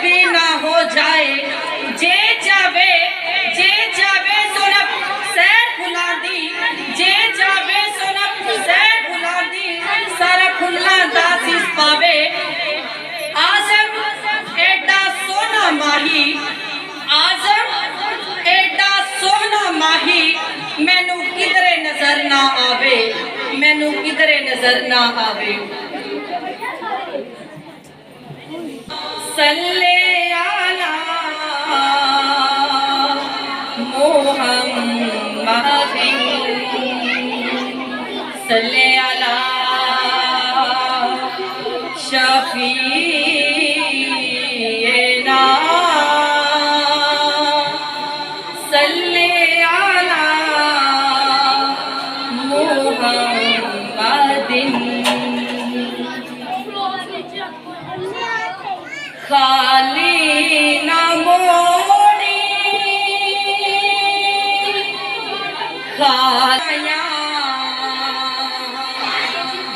भी ना हो जाए जे जावे सुनब सैर खुला दी जे जावे सुनब सैर खुला दी सारा खुला दासिस पावे आजम एडा सोना माही आजम एडा सोना माही मैनू किधरे नजर ना आवे मैनू किधरे नजर ना आवे सल्ले आला मोहम्मदिन सल्ले आला शफीना सल्ले आला मोहम्मदिन खाली ना मोड़ी खाया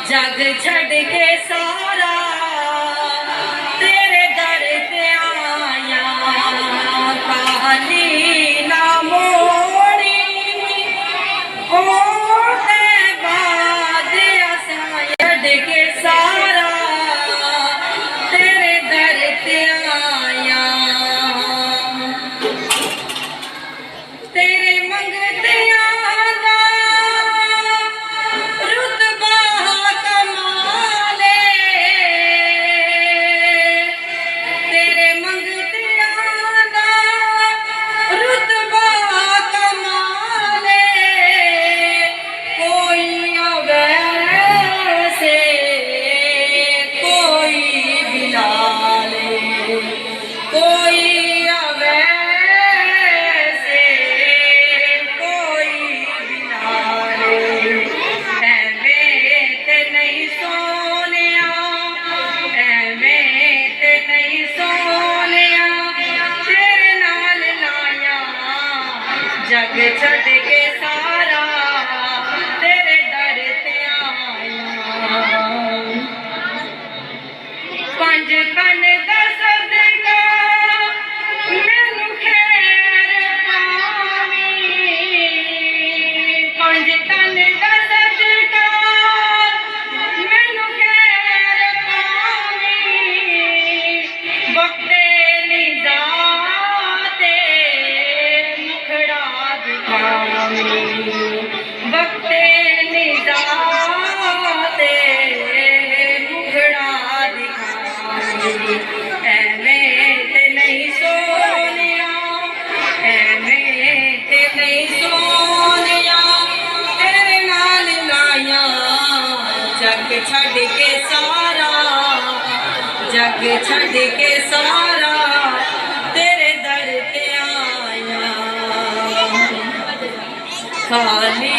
जग छड़ के सारा तेरे दर पे आया खाली ना मोड़ी ओ ते बाद असा छड़ के सारा तेरे दर पे आया तेरे मंगतियां दा रुतबा कमाले तेरे मंगतियां दा रुतबा कमाले कोई वैसे कोई बिलाले कोई वैसे कोई बिलाले एवें ते नहीं सोनिया एवें ते नहीं सोनिया तेरे नाल लाया जग छड़ के सारा तेरे दर ते आया पंज कन दा सदका मैनू खैर पावी पंज कन दा सदका मैनू खैर पावी वक्ते निदा ते मुखड़ा दिखावी वक्ते निदा ते मुखड़ा दिखावी एवें ते नहीं सोनिया एवें ते नहीं सोनिया तेरे नाल लाया जग छड़ के सारा जग छड़ के सारा तेरे दर ते आया खाली